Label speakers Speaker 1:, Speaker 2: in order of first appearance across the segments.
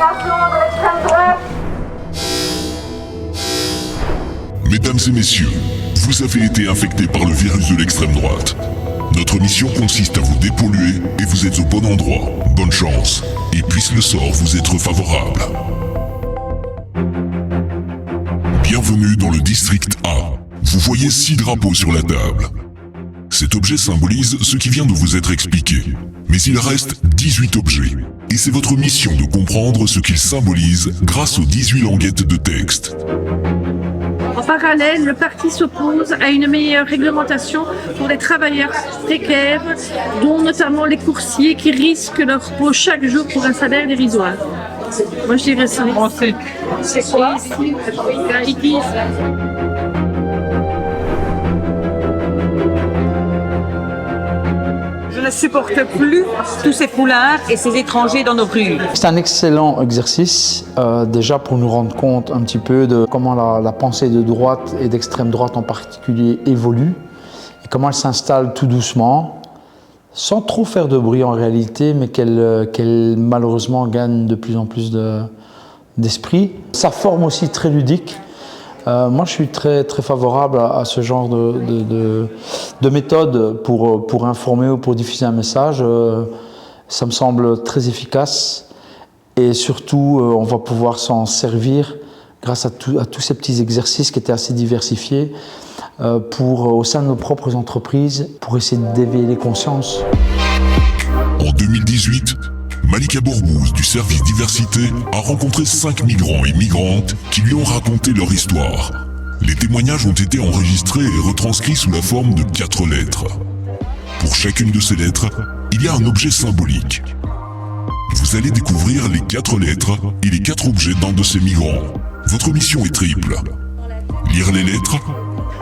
Speaker 1: Condamnation de l'extrême droite.
Speaker 2: Mesdames et messieurs, vous avez été infectés par le virus de l'extrême droite. Notre mission consiste à vous dépolluer et vous êtes au bon endroit. Bonne chance, et puisse le sort vous être favorable. Bienvenue dans le district A. Vous voyez 6 drapeaux sur la table. Cet objet symbolise ce qui vient de vous être expliqué. Mais il reste 18 objets. Et c'est votre mission de comprendre ce qu'ils symbolisent grâce aux 18 languettes de texte.
Speaker 3: En parallèle, le parti s'oppose à une meilleure réglementation pour les travailleurs précaires, dont notamment les coursiers qui risquent leur peau chaque jour pour un salaire dérisoire. Moi je dirais ça. C'est quoi?
Speaker 4: Je ne supporte plus tous ces foulards et ces étrangers dans nos rues.
Speaker 5: C'est un excellent exercice, déjà pour nous rendre compte un petit peu de comment la pensée de droite et d'extrême droite en particulier évolue et comment elle s'installe tout doucement, sans trop faire de bruit en réalité, mais qu'elle malheureusement gagne de plus en plus d'esprit. Sa forme aussi très ludique. Moi, je suis très, très favorable à ce genre de méthode pour informer ou pour diffuser un message. Ça me semble très efficace et surtout, on va pouvoir s'en servir grâce à tous ces petits exercices qui étaient assez diversifiés au sein de nos propres entreprises pour essayer d'éveiller les consciences.
Speaker 2: En 2018, Malika Bourbouze du service diversité a rencontré 5 migrants et migrantes qui lui ont raconté leur histoire. Les témoignages ont été enregistrés et retranscrits sous la forme de 4 lettres. Pour chacune de ces lettres, il y a un objet symbolique. Vous allez découvrir les 4 lettres et les 4 objets d'un de ces migrants. Votre mission est triple. Lire les lettres,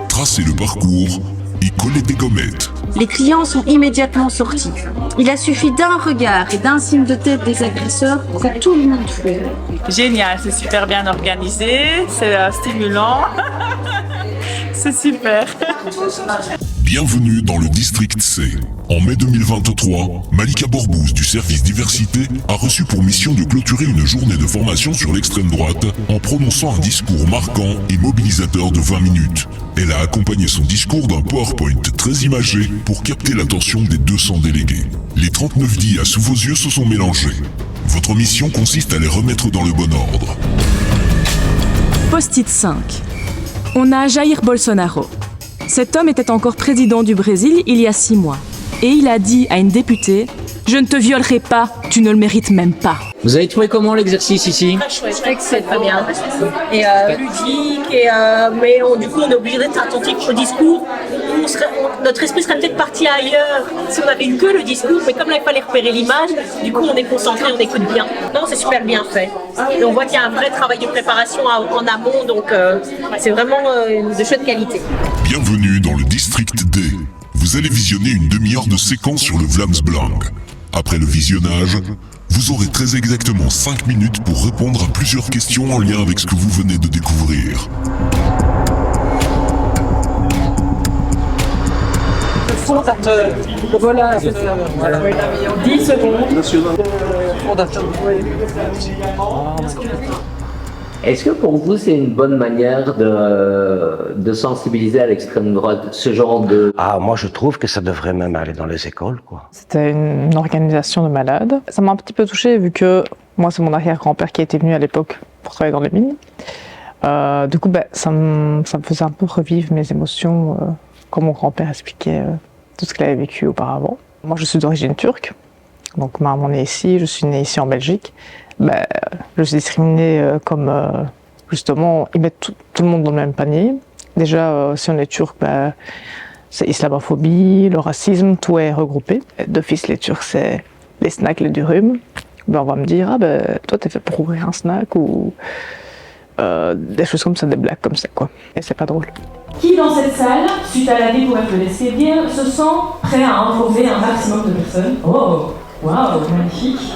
Speaker 2: tracer le parcours et coller des gommettes.
Speaker 6: Les clients sont immédiatement sortis. Il a suffi d'un regard et d'un signe de tête des agresseurs pour que tout le monde fuit.
Speaker 4: Génial, c'est super bien organisé, c'est stimulant. C'est super.
Speaker 2: Bienvenue dans le district C. En mai 2023, Malika Bourbouze du service diversité a reçu pour mission de clôturer une journée de formation sur l'extrême droite en prononçant un discours marquant et mobilisateur de 20 minutes. Elle a accompagné son discours d'un PowerPoint très imagé pour capter l'attention des 200 délégués. Les 39 DIA sous vos yeux se sont mélangés. Votre mission consiste à les remettre dans le bon ordre.
Speaker 7: Post-it 5. On a Jair Bolsonaro. Cet homme était encore président du Brésil il y a 6 mois. Et il a dit à une députée « Je ne te violerai pas, tu ne le mérites même pas ».
Speaker 8: Vous avez trouvé comment l'exercice ici?
Speaker 9: Très chouette, c'est très bien. Et ludique, mais du coup on est obligé d'être attentif au discours. Notre esprit serait peut-être parti ailleurs si on avait eu que le discours, mais comme là il fallait repérer l'image, du coup on est concentré, on écoute bien. Non, c'est super bien fait. Et on voit qu'il y a un vrai travail de préparation en amont, donc c'est vraiment de chouette qualité.
Speaker 2: Bienvenue dans le district D. Vous allez visionner une demi-heure de séquence sur le Vlaams Belang. Après le visionnage, vous aurez très exactement 5 minutes pour répondre à plusieurs questions en lien avec ce que vous venez de découvrir.
Speaker 4: Le fondateur, voilà, 10 secondes. Fondateur.
Speaker 8: Est-ce que pour vous c'est une bonne manière de sensibiliser à l'extrême droite, ce genre de...
Speaker 10: Ah, moi je trouve que ça devrait même aller dans les écoles, quoi.
Speaker 11: C'était une organisation de malades. Ça m'a un petit peu touchée vu que moi c'est mon arrière-grand-père qui était venu à l'époque pour travailler dans les mines. Du coup, ça me faisait un peu revivre mes émotions quand mon grand-père expliquait tout ce qu'il avait vécu auparavant. Moi je suis d'origine turque, donc ma maman est ici, je suis née ici en Belgique. Je suis discriminée comme justement, ils mettent tout le monde dans le même panier. Déjà, si on est turc, c'est islamophobie, le racisme, tout est regroupé. D'office, les Turcs, c'est les snacks, les durum. On va me dire, toi, t'es fait pour ouvrir un snack ou des choses comme ça, des blagues comme ça, quoi. Et c'est pas drôle.
Speaker 12: Qui dans cette salle, suite à la découverte de l'SCD, se sent prêt à imposer un maximum de personnes? Oh, waouh, magnifique.